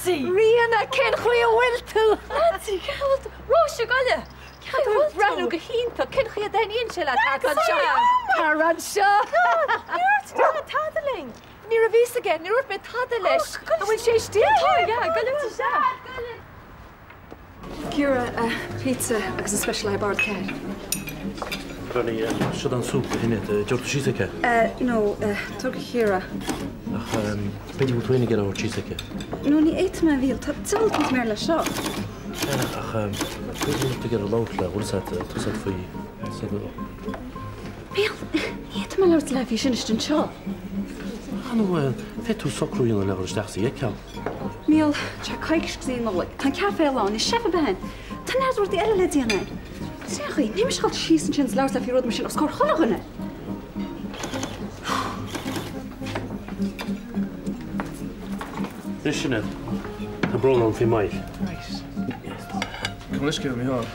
Nancy! Rihanna, cén chuí a bhfuil tú? Nancy, cead Róise gaile. Ranú go hínta, cén chuí a daíonn se le Taran seo. Níor tadaling. Ní a bhís aige, ní ruirt me tada leis. A bhfuil sé stíl? Gaile se. Ciara, pizza agus an special hibard ceir. Bernie, should an soup in it, George Chiseke? No, tug Ciara. Bedi moet weinig get over Chiseke. No, ní éit me bhíal, tá tíl mit mér le seo. Bedi moet get a load le, what is that for you? Bíal, ní éit me leir le bhí sin istin seo. Hanno, fetú socrú in a level stachsi, kam. Míl, te caiigs sí nóla, tá ceafé lá, ní sefa behan. Tá nádúir di eile le díana. Séchaí, ní mis gáil síos an sin leir le fi rud mar sin os cór cholachana. Dis sin it. Tá bron an fi mai. Kom isce mi há.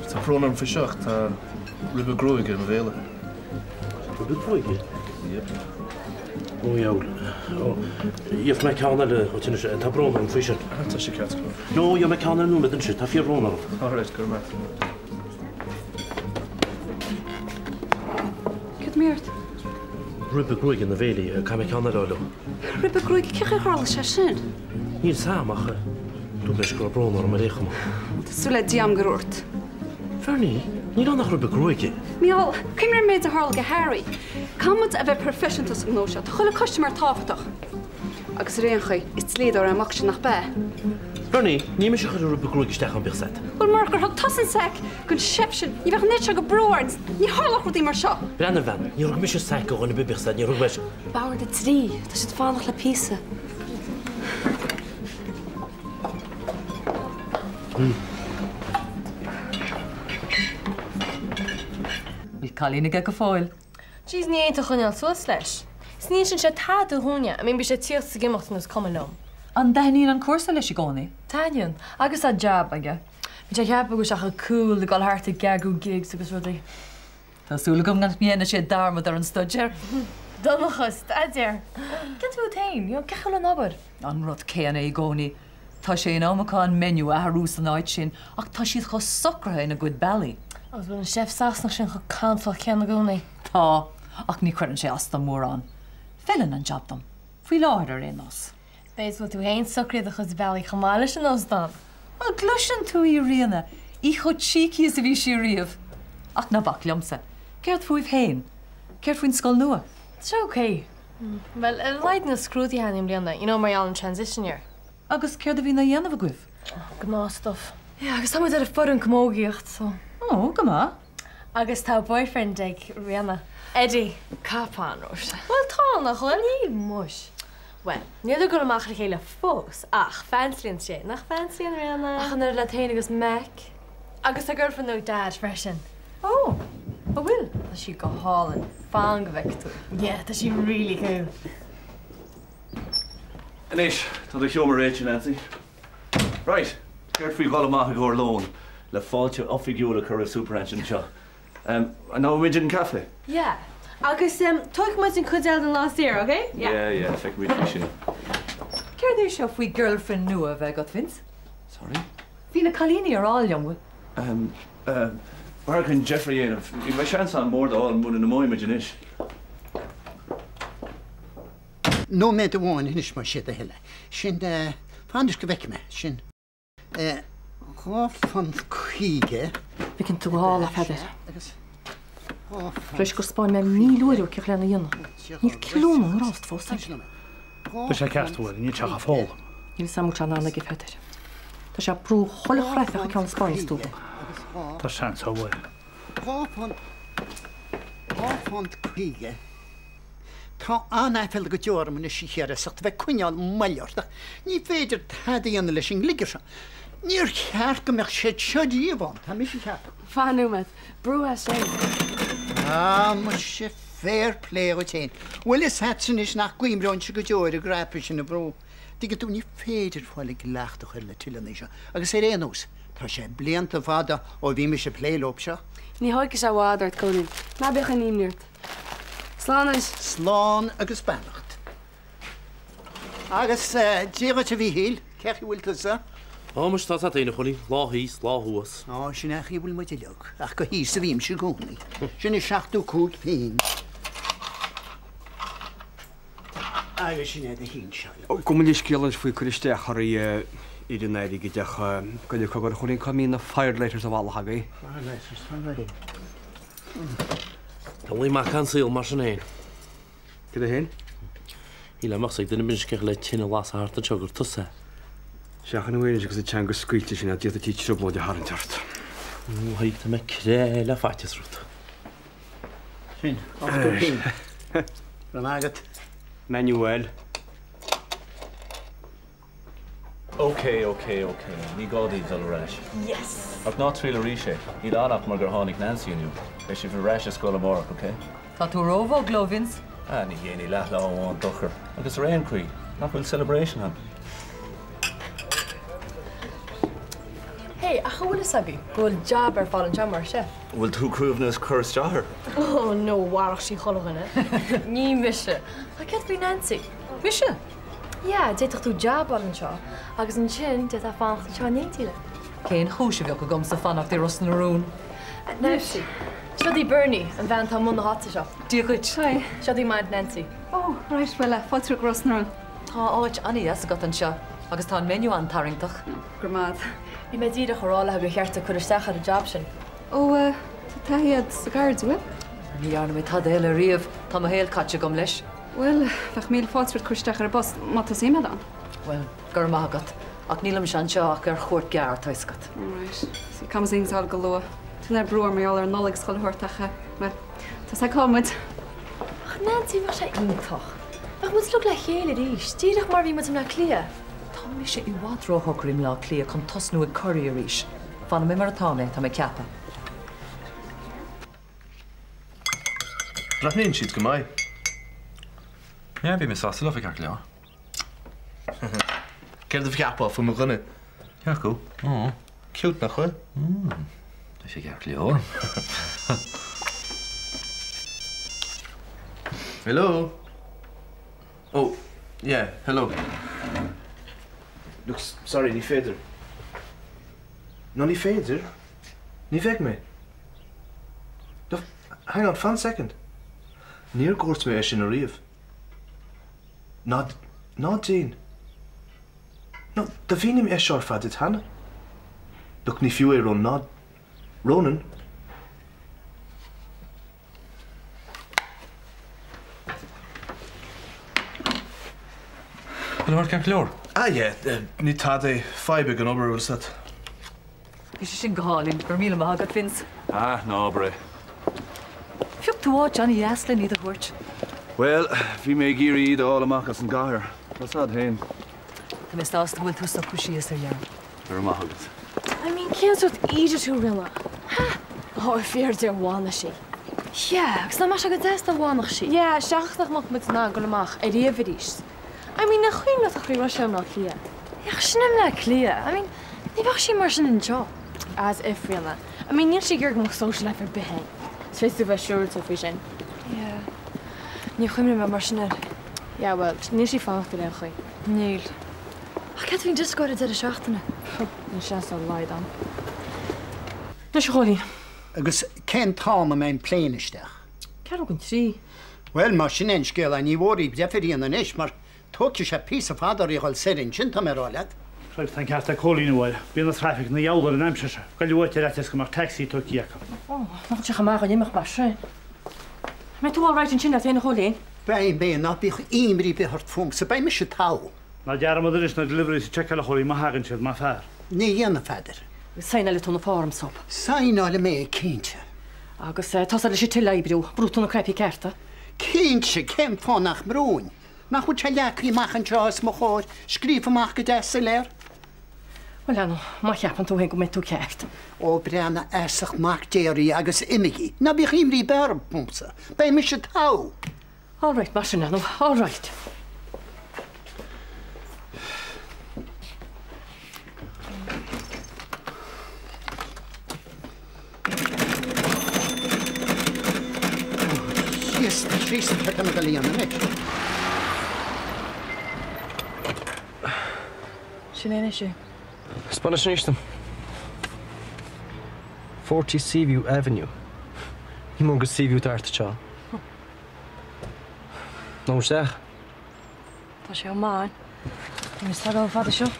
Tá bron an fi seach, tá ribbe groige an bhéle. Ribbe groige? Yep. O iawn. Iaf mae cael yna o ti'n eisiau, ta bron yn ffysio. Ta si cat go. No, ia mae cael yna nhw'n edrych, ta ffyr bron ar. All right, gwr mat. Cyd miart? Rwybr grwyg yn y feli, ca mae cael yna roeddo. Rwybr grwyg, cych eich arall sy'n sy'n? Ni'n sam, ach. Dwi'n beth gwrdd bron ar yma eich yma. Sŵle diam gyrwrt. Fernie, ni'n annach rwybr grwyg i. Miol, cymryd meid a harl ge Harry. Camad a bheith professiontas yn gnóisio, tá chuile customer táfatach. Agus réonchaí, is líad ar amach sin nach be. Fernie, ní me se chuir rwybr grwyg isteach an bechset. Wel margar thug tasan sec, gon shepsin, ní bheith net se go broards, ní harlach rudí mar seo. Brenna fan, ní rwg me se sec o yn y bechset, ní rwg weis. Bawr de trí, tá siad fánach le písa. Bhí Colína go fáil. Jeez, ní éanta chuineal suas leis. Sníon sin sé tád a húne, a mén bhí sé tíocht sa gimocht nos cumanóm. An daithníon an cuasa leis i gcónaí? Táineann, agus a job aige. Bhí sé cheap agus acha cool, gáil harta gagú gigs agus rudaí. Tásúla gom gan mianana sé darmad ar an studéir. Donachas, staidir. Gen tú tain, cechail an obair. An rud céanna i gcónaí. Tá sé an amachán menu a tharús an áid sin, ach tá siad chu socrathe in a good belly. Agus bhfuil an chef sasnach sin chu canfal cean na gcónaí. Tá, ach ní chuann sé as do mór an. Fellan an job dom. Fhui láir ar énos. Béis bhfuil tú hain socraí a chud belly chamáile sin os dan. Wel, gluisin tú i riana. I chud síci is a bhí si riamh. Ach na bach liomsa. Ceart fuaibh hain. Ceart fuain scoil nua. It's okay. Well, a leid na scrútaí hanim blianana, mar an transition year. Agus ceart a bhí na dhéanamh a gcuibh. Gná stuff. Yeah, agus tá ar a fud an commógaíocht, so. Oh, go má. Agus tá boyfriend ag Rihanna. Eddie, capán rois. Well, tá nach chuil ní muis. Well, níidir go amach chéile fós, ach fanslíonn sé, nach fanslíonn Rihanna. Ach an ar le taine agus Mac. Agus a girlfriend nó dad freisin. Oh, a bhfuil. Tá si go hálan, fáin go bheic tú. Yeah, tá si really cool. Anis, tá du siomar réit Nancy. Right, ceir fao gáil amach go lón, le fáilte offigiúla chur a superantin seo. And now we're in cafe. Yeah. Agus talk much in Cudel than last year, okay? Yeah, feck we fishing. Ceir dé seo faoi girlfriend nua bheith got Vince? Sorry? Bhí na Colíní ar all liom. Where can Jeffrey in? If my chance on more all more than a more imagination. No me de bháin inis mar siad a heile. Sin fáidir go bheic me, sin fan chuige. We can do all of it. Fresh go spawn me ní luidir ceach lena dhéanana. Ní cilúna an rást fós. Tá sé ceartúil, ní teach a fáil. Ní samú anna go feidir. Tá sé brú chola chreifeach a ceann spáin stúpa. Tá sean tá bhfuil. Fan chuige. Tá anafel go deorm na si chéar sacht bheith cuineáil maiorta. Ní féidir tadaíanana leis sin gligar se. Níor cheart go meach sé seodíomháin, tá mi sé cheart. Fanúmad, brú a sé. Mu sé fair play o tein. Well is hatsin is nach gwimbrón se go deoir a grappa sin na brú. Dígad tú ní féidir fáil ag lecht a chuir le tuileanna seo. Agus é réanús, tá sé blianta fada ó bhí me sé plélób seo. Ní háice se bhádart conin. Na becha nínirt. Slán is. Slán agus bannacht. Agus díga te bhí híl, cechi bhfuil tusa? Mas tá a daine cholí, lá híos, lá huas. Sin echi bhfuil muid leog, ach go hí sa bhím se gúnaí. Sin is 7 féin. Agus sin éad a hín se. Gomlis céalan faoi chuiste choirí idir néirí go deach goile chugur chuín comí na firelighters a bhla hagaí. Tá bhí má cansíil mar sin éin. Go hen? Í le mas ag duine bin ceach le tína las a harta tegur tusa. Seachan bhhéine agus teanga scuilte sin a díad tí trúbó de Harintart. Haig tá me cré le faitis rút. Sin, go hín. Ran agad. Manuel. Okay. Ní gádaí dul reis. Yes. Ach ná tríle ríise, í lánach mar gur tháinig Nancy aniu. Leis si bhí reis a scoil amach, okay? Tá tú rómh glóvins? Ní dhéanaí leith le amháin dochar. Agus réon chuí, nach bhfuil celebration an. Hey, a chuhfuil sabi, gohfuil job ar fáil an jamar se. Bhfuil tú cruúbhnas chus deair? Oh, no, warach sí cholganna. Ní mise. A cead bhí Nancy. Mise? Ja, déach tú job an seo, agus an sin de a fan seo nétíile. Cén chúise bheoh go gom sa fannach dé Ross narún. Nancy. Seo dí Bernie an bhean tá mna háta seo. Díchuid. Sai. Seo dí maid Nancy. Oh, right, well, fáilte grosnar. Tá áit aní as got an seo, agus tá menu an taringtach. Gurmad. Bhí mé díad a chorála go cheartta chuisteach ar a job sin. Ó, tá taíad sa gard, bhfuil? Ní anna mé tá éile riamh tá a héal caite gom leis. Well, bheith mí fáilte chuisteach ar bos má tá éime an. Well, gur mágat, ach nílam sean seo ach gur chót gear taiscat. Right. Sí kam zingsáil go lua. Tú le breúir méall ar nolig scoil thuirtacha. Well, tá sa comid. Ach, Nancy, mar sé iontoch. Ach, moet lu le chéile ríis. Díadach mar bhí mu na clia. Tá mé sé i bhádróthgrim lá clia chun tosnú ag choirí a ríis. Fanna mé mar atána tá mé ceapa. Ratnín siad go maiid. Ja, bhí me sásta le gar leá. Ceir a bheapá fu mo gunne. Ja go. Cute nach chuil? Tá sé gar leor. Hello? Oh, yeah, hello. Look, sorry, ní féidir. No, ní féidir? Ní bheith mé? Look, hang on, fan second. Níor gúirt mé sin a riamh. Ná Jane. No, da bhínim seoir fad it hanna. Look, ní fiú é rón ná. Ronan. Bhfuil mar gar leor? Yeah, ní tá é feibe an obair bhfuil sat. Is sin goálinn gur míle mágad fins. Ná bre. Fiúcht tú áit Johnny Yaslin iad a thuirt. Well, bhí mé géirí iad áil amach as an gaiir. Tás ad hain. Tá mé stásta bhfuil tú sa chuisias ar dhear. Ar amachagad. I mean, céad idir tú rinne. Oh, fear dear bhána sí. Ja, agus na mar se go déasta bhánach sí. Ja, seachtach mag mit ná go amach a riomhríist. I mean, na chuim na a chríú sem ná clia. Ja, snim le clia. I mean, ní bach sí mar sin an job. As if rinne. I mean, níl sé gur go social life ar behéin. Sveis tú bheith siúr a fao sin. Ja. Ní chuimne me mar sin. Ja, well, níl sí fácht le chuoi. Níl. Ach, cead hín discoid a seachtainna. Ní sé á leid an. Na sé cholí. Agus cén táma mein pléineisteach. Cead gon trí. Well, mar sin ein scéal a ní bhórí defiríon an éis, mar tógte sé pí a fadaríáil sérin sin tá rálead. Sraith tan ceart a cholín bhil, bhí na traffic na jaall an aimse. Gail bhte leis go mar taxi tú cíacha. Nach se chamach an imach mar sin. Me tú áráid an sin a féna cholín? Bein bé ná bích imrí be hart fum, sa bei me se tá. Na dear mod is na delivery sa check le cholí má hagann siad má fear. Ní dhéanana feidir. Saine le túna fám sop. Saáile mé cínte. Agus tá le sé til leibbrú, brútúna crepi certa. Cínse céim fánach mrún. Nach chu te leachí mach an trás mo chóir, scríf amach go deasa léir. Well an, má cheapan tú hen go met tú ceart. Ó brena esach mach déirí agus imigi. Na bích imrí berb pumsa. Bei me se tá. All right, mar sin anú, all right. Yes, Trísa pe go líana mé. Sin é sé. Spanish Nishtam. 40 Seaview Avenue. Humongous Seaview Tartacha. No zeg. Tá sé máin. Mis tá á fada seo.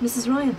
Mrs. Ryan.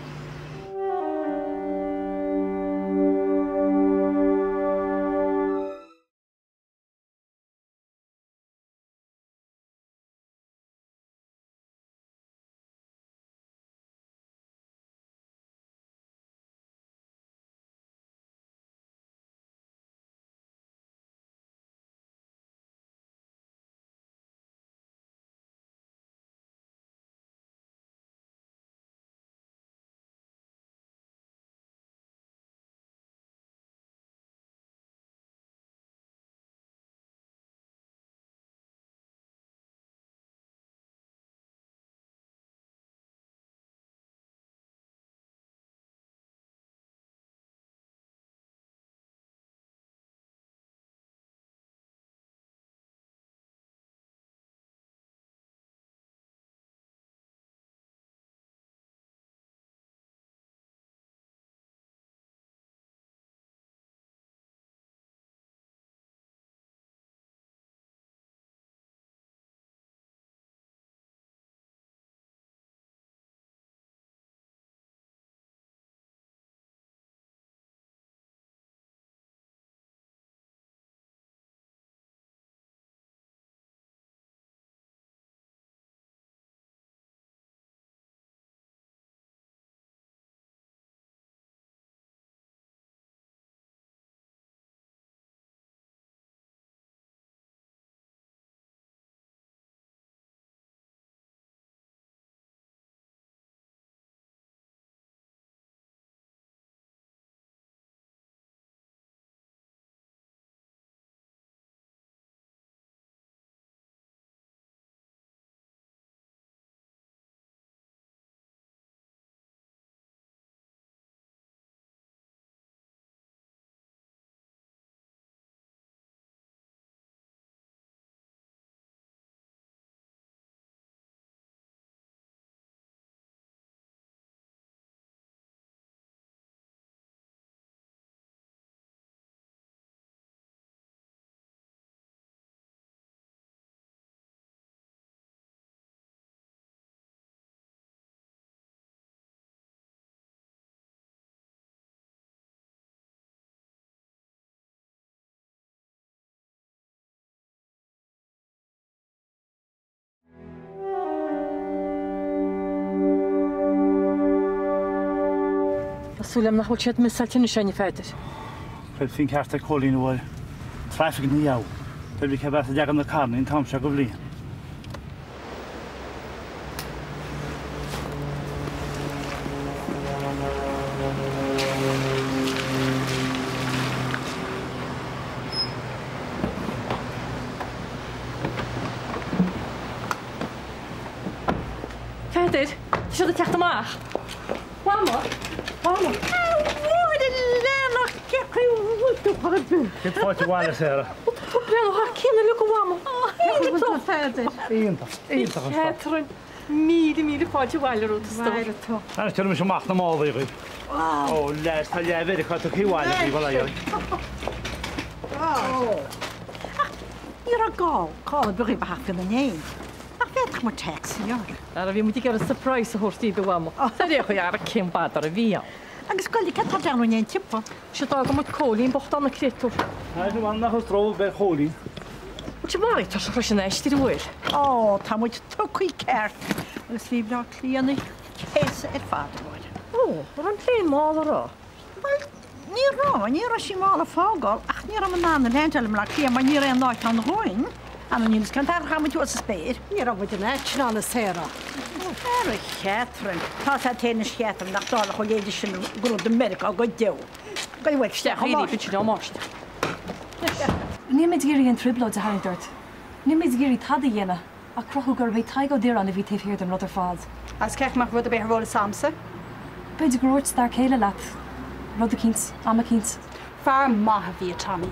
Súlam nach bhfuil siad misaltin na senne féidir. Fel fin ceartta cholín bhil traffic na jaw. Fel bhí cebh a deagam na carna in tamse go bblion. Féidir, Tá siad a techt amach. Wama. Get fáilte bháile séra. Brenn cíanna lu go bhama. Tá féidir. Íntach. Catrin mí fáilte bhile rúta sto. Ana tuairm sem amach na mála go. Ó, leis tá leabhir chu tú cíháile í bhla dhéil. Níor a gáil, cála buí bhachgan na néin. Fetch mar taxi ar. Ar a bhí mu gur a surprise a thuirtíí be bhama. Tá ré chu ar a cimbad ar a bhí. Agus goilí ce tá deanú néon tippa. Se dá go mu cólín bocht anna créú. Tá bhán nach tro be cholín. Te mar tá se freisin éistí bhfuil. Ó, tá muid tucaí ceart agus bhí le líana chéasa ar fáidir. Ó, ar an léon mála rá. Ní sí mála fágáil ach ní am nána leanteilm le clí mar ní an náid an roiin. An níos can tar chaid tú a spéir. Ní a bhid an éitná na séra. Ar chéatrin. Tá sé téna chéatrin nach dála chu léidir sin grúd America go deo. Go bhfuil steach Rí fit sin á máist. Níimiid géirí an triblóid a haintart. Níimiid géirí tada dhéana a crochú gur bhéh taigó dtír an a bhí taobhhéir an rudidir fád. As ceachach rud a bheith róla samsa? Beidir gróirt star céile leat. Rud a cíns, ama cíns. Fear maithe bhí Tommy.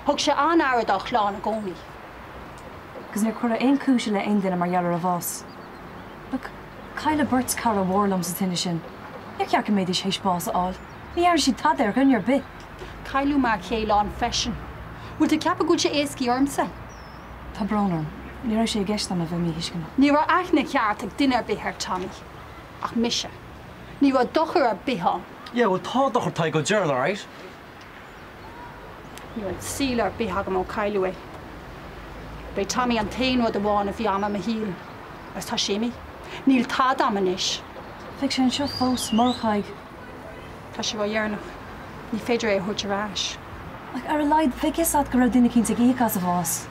Thug sé an airad á chláán a gcónaí. Gus níor chuir aon cúise le aon duine mar dhealar a bhás. Look, Kyla Burt's cara warlam sa tinne sin. Ag ceacha méid is héis bás áil. Ní ar si tad ar gunnear bit. Kyleú mar chéán fashion. Bhfuil tú ceappa gúil sé éascí ormsa? Tá brnarm. Ní raibh sé a gceist am a bheith mí hiiscinna. Ní raibh aithna ceart ag duine ar bith ar Tommy. Ach mise. Ní raibh dochar ar bithán. Yeah, well, tá dochar tá go dearl, all right? Ní raibh síl ar bith agam ó Kyleú é. Bei Tommy an taonhad amháin a bhí ama a híl. As tá sémi. Níl tá amanis. Fic sin seo fós morchaig. Tá sé bh dhearnach. Ní féidir é thuirt arás. Ag ar a leid fic is ad go raibh duine cinnta íchas a bhás.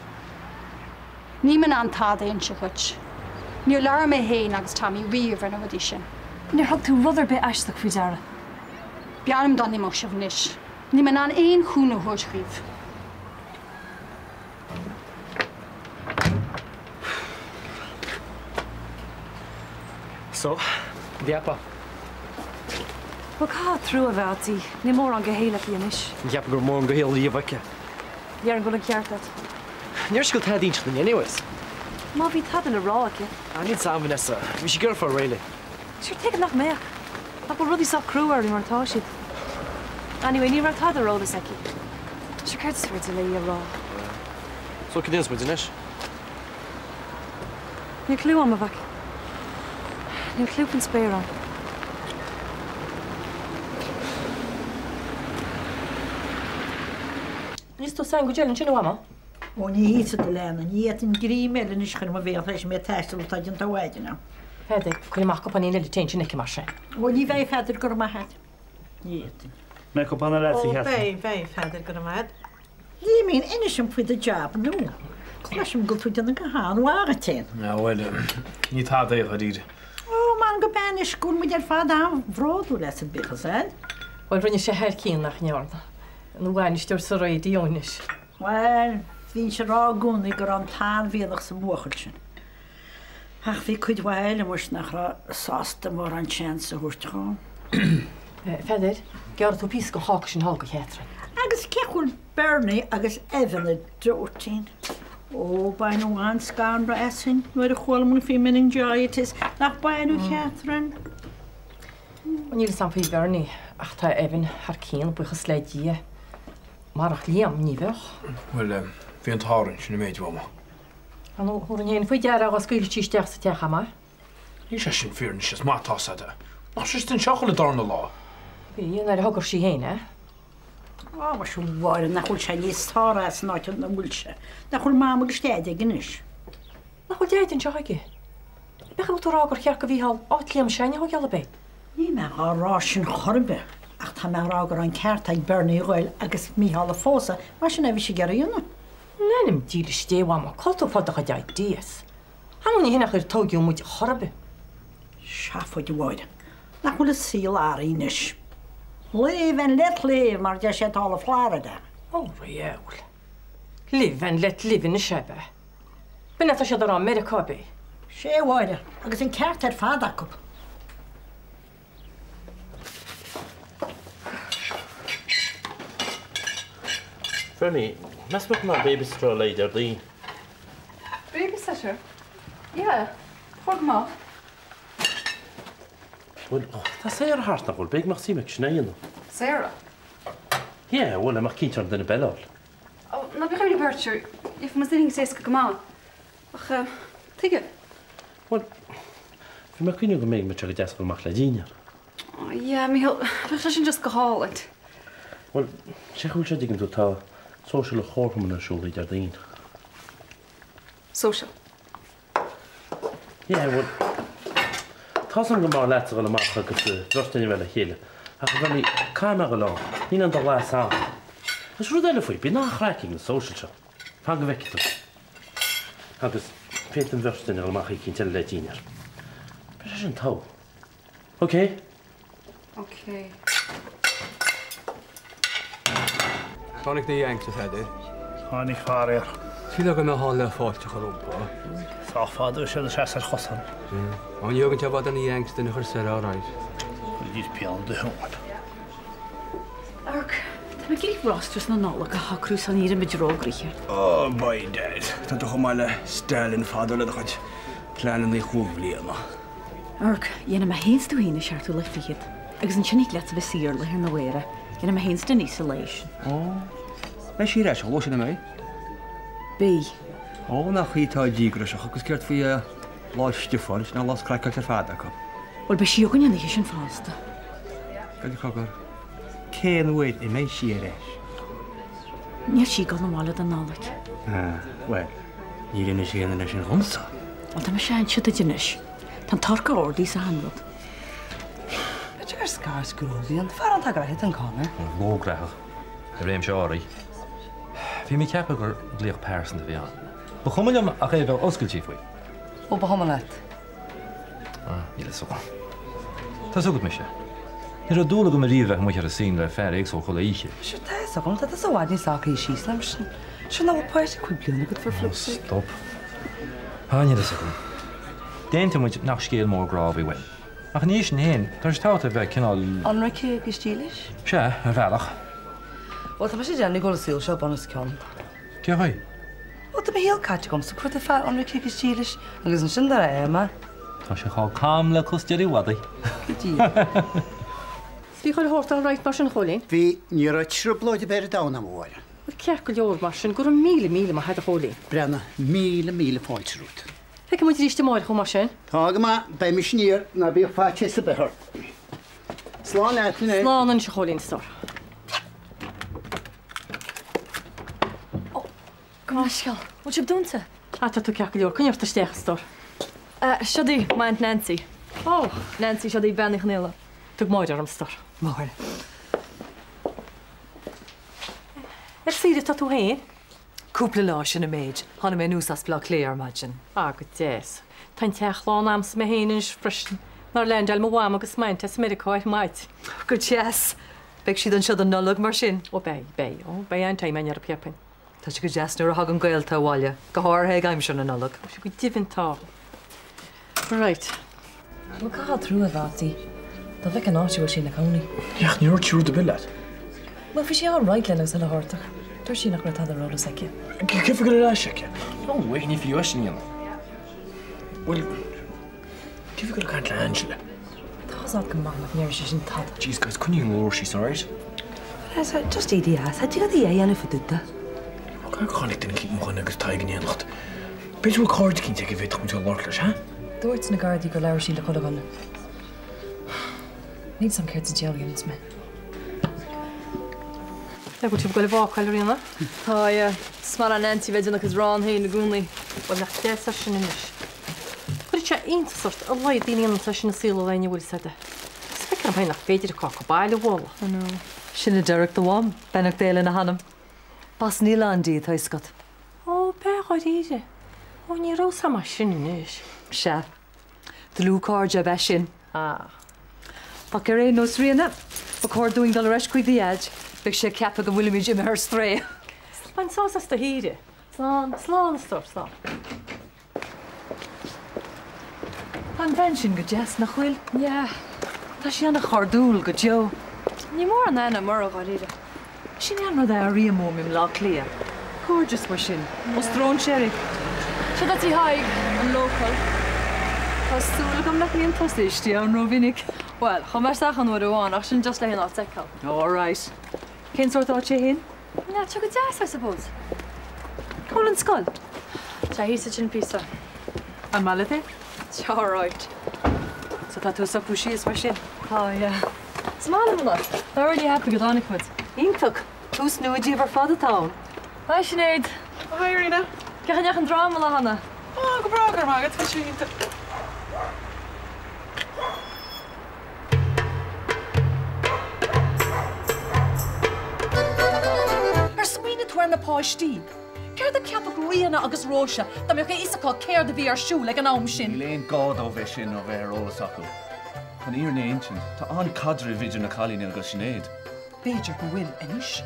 Ní man an tá éon se chuit. Níor lear mé héin agus Tommy riomh ar na bhdí sin. Níor thug tú rudidir bit eisteach faoi deara. Bearm don ní mo sibh níis. Ní man an éon chúna thuirt riomh. So, Diapa. Well, cá trú a bhealtaí, ní mór an gohéile íonis. Diapa gur mór an gohéal líomhacha. Dhear an go le ceartad. Níor scoil tá dínt na anyways. Má bhí tad le rá aici. Níl sam Vanessa, bhí sé gur fá réile. Sure take nach meach. Ach go rudí sa cruúir í martá siad. Anyway, ní ra tad a rólas aici. Sure ceart is fuirte le í rá. So cad is muid inis? Níor clú am a bhac. Níor clúpan spéir an. Is tú san go dealann sin ama? Ó ní hísa de lena, ní an grí meile is chun bhéh leis mé teistal taidir tá bhaidena. Feidir chuiach go paníile le te sin ici mar sé. Ó ní bheith feidir gur maithe. Ní. Me go panna le Ó bheith feidir gur maithe. Ní mín ina sem fuid a jab nó. Chluisim go tuid an go háhága te. Ja, well, ní tá é a ríd. Ó man go ben is gún mu ar fád am bhródú leis an bichas é? Bhil rinne sé heir cín nach neorna. An bhhain isteúr sa roií díonis. Well, hín se rágún gur an tá bhéadach sa mchairt sin. Ach bhí chuid bhile mus nach sásta mar an tsean sa thuirteáin. Feidir, gear tú pís go háca sin há go chétra. Agus cechúil Bernie agus Evanna dúirtín. Ó bainú an scan ra esin, nuair a chhuilmú fí minning joitis nach bainú Catherine. Níl sam faoi Bernie ach tá Evan har cían buchas le dí. Marach líam ní bheoch. Well, bhí an tárann sin na méid bhma. An thuair an héana faoi dear agus scuil tíisteach sa techa má? Ní sé sin fearne is mátásaide. Má sé den seach le darna lá. Bhí ar thugur sí héine. Á mar siú bháir nach chuil sé níos tárás náid na bhúlse. Nach chuil má agus téide gnis. Nach chuil déid an teige. Becha tú rágur chear go bhíhall áitliam senne ho geala bé. Ní me árá sin chorbe. Ach tá merágur an ceart ag Bernie Royal agus míhall a fósa, mar sin bhí sé geíonna. Nenim dír stéham a colú fadacha deid días. Haní hinach ar tógiú muid chorbe. Seafuid bháide. Nach chuil síl áíis. Léh an let léh mar de sé tála Florida. Ó réúil. Liv an let liv in na sebe. Bena tá sé ar America bé. sé bháide agus an ceart ar fád acu. Fernie, mas me má babystraw leidir dí. Babysitter? Yeah, chug má. Well, tá sé ar hart nach bhfuil beag mar síimeach snéanú. Sarah? Yeah, well, amach cíntear den na beáil. Oh, na bhí chaimí Bertú, if mas ding sé go má. Ach, tuige? Well, bhí mar cuine go méid me go deascail mach le díine. Oh, yeah, Michael, bhí sin just go hálaid. Well, sé chuil sé digann tú tá social a chórtham na siúla idir daon. Social? Yeah, well, tá san go má leat go amach agus drostaine bheile chéile. A go bhí caiime go lá, ní an do lá sam. Is rud eile faoi, bí nach chraicing na social seo. Fá go bheici tú. Agus féit an drostaine amach í cinn le díinear. Be sé sin tá. OK? OK. Tháinig na dhéang sa feidir. Hánig fáir. Síle go me hála fáilte choúpa. Tá fáú se se chosan. An jogan te bad an í angst in chur sé áráid. Dís pean de húmad. Arc, tá me gilí rostras na nála a hacrú san íre me drógriche. Oh, my dad. Tá do chumáile Stalin fáú le chuid plánan í chuúhlíana. Arc, dhéana me héinstú hína seartú le fiad, agus an sinnig leat a bheith sír le hir na bhéire, dhéana me héinsta isolation. Oh, Bei sí reis lo sin mé? Bí. Ó nach chutá dígras agus ceart faoi láiste fáil ná las craiceil ar fáda go. Bhil be sí gan hí sin fásta. Gaid chugur. Céanhid I mé si réis. Níor sí gan bhála an nála. Well, ní rinne séana leis sin romsa. Bhil tá me sean si a dinis. Tá tarca ordaí sa hanrad. Beidir gur scáir grúí an far an tagraid an cána. Lógraach. A réim seáí. Bhí mé cepa gur glíoch persan a bhí an. Ba chumailm a réh oscailtí faoi. Ó ba hama leit. Ní le soá. Tá sugad me se. Ní a dúla go mar riomh mu ar a sin le fear éag chola ihe. Se teis agam tá a bhhaidní sáca í síslam sin. Se ná páiste chuig bliúna go for flusa. Stop. Ní le sugam. Déanta muid nach scéal mór grábhí bhain. Ach níos sin héin, tar táta bheith cinál... Anraice go stílis? Se, ar bhealach. Ó tá sé deanna go síl seo banna ceann. Ce chuid? Ó tá héal caite gom sa chuirta fe anraice go stílis agus an sin dar éma. Tá sé chá cám le costeirí wadaí. Gotí. Bhí chuil hórtal ráit mar sin cholín? Bhí ní ra trúbláide beir dána mháir. Bhil cear go leor mar sin gur míle a head a cholín. Brenna míle fáiltrút. Fe mu ríiste máir chu mar sin? Tá go má be me sníir na bhí fáte sa behar. Sláán leitna. Sláán an se cholín star. Gásceal, bhil sib dúnta? Tá tú cear go leor, chuneocht a steach star. Siodí, maint Nancy. Ó, Nancy siodí bennych néla. Tug máid ar am star. Máir. Síide tá tú héin? Cúpla lá sin na méid, hána mé nús as blá léar maid sin. Go déas. Tá teachlán am sa héanaan frisin. Nar leandeil mo bhám agus mainte sa méidir maid. Go teas. Beic siad an siad an nolog mar sin. Ó bé an taim ar a peapin. Tá si go deasnú a hagan gail tá bháile. Go háthe gaim sin na nolog. Si go divintá. Right. Well, cá trú a bhátí. Tá bheith an áisiúil sin na cánaí. Iach níor tíú de billet. Well, fi sé an right lena sa le háirteach. Dúir sin nach le tá róla saice. Kif go le seice? No, wait, ní fiú sin íana. Well, kif go cant le Angela? Táá go má neir sé sin tad. Jeez, guys, couldn't you lure she's alright? Just ideas. Had you got the ana for duta? Kan ik den keep mo agus taigen í nacht. Beidir card cinn te bheit chun tú lorlas, ha? Dúirt na gardaí gur leir sí le chuda ganna. Níd sam céir a dealgans me. Le go tú go le bháil rianna? Tá smar an Nancy bheith agus rán héin na gúnaí. Bhil nach dé sin inis. Chuir te intasart a bhaid daoine an sin na síla leine bhfuil saide. Speic an bhain nach féidir a cá go bailile bhla. Sin na Derek the Wam, benach déile na hanam. Bas níla an díad thuiscot. Ó, beáid ide. Ó, ní rosa mar sin inis. Se. Dlú card a bheith sin. Ba gur é nos rianna, ba cordúing dal reis chuig the edge. Beic sé cepa go bhfuil mí Jim her stré. Bain sásas do híide. Slán stor, slán. An bhain sin go deas nach chfuil? Ja. Tá sé anna chordúil go Joe. Ní mór an ana mar a gáide. Sin anna a riamóm im lá clia. Gorgeous mar sin. Os trón sherry. Se dat í haig an local. Tásúla gom nach líon tosistí an rovinnig. Well, chu mar sachan bhar bháin ach sin just le hin á teáil. All right. Cén sort áit sé hin? Na, tu go deas, I suppose. Call an skull. Tá hí sin písa. An malate? Tá right. So tá tú sapú síos mar sin? Tá, yeah. Smála mu. Already happy go dánig chud. Ítach. Tús nuidí ar fad atá. Hai Sinead. Hi, Rina. Ceach an drama le hana. Go bragar má, go sínta. Smuoine tuair na páistí. Ceir de ceapa riana agus róise, Tá mé isá céir de bhí ar siú le an am sin. Léon gád ó bheith sin ó bheith rólas acu. Chun íar na ancient, Tá an cadre viidir na chalíine agus Sinead. Béidir go bhfuil inis.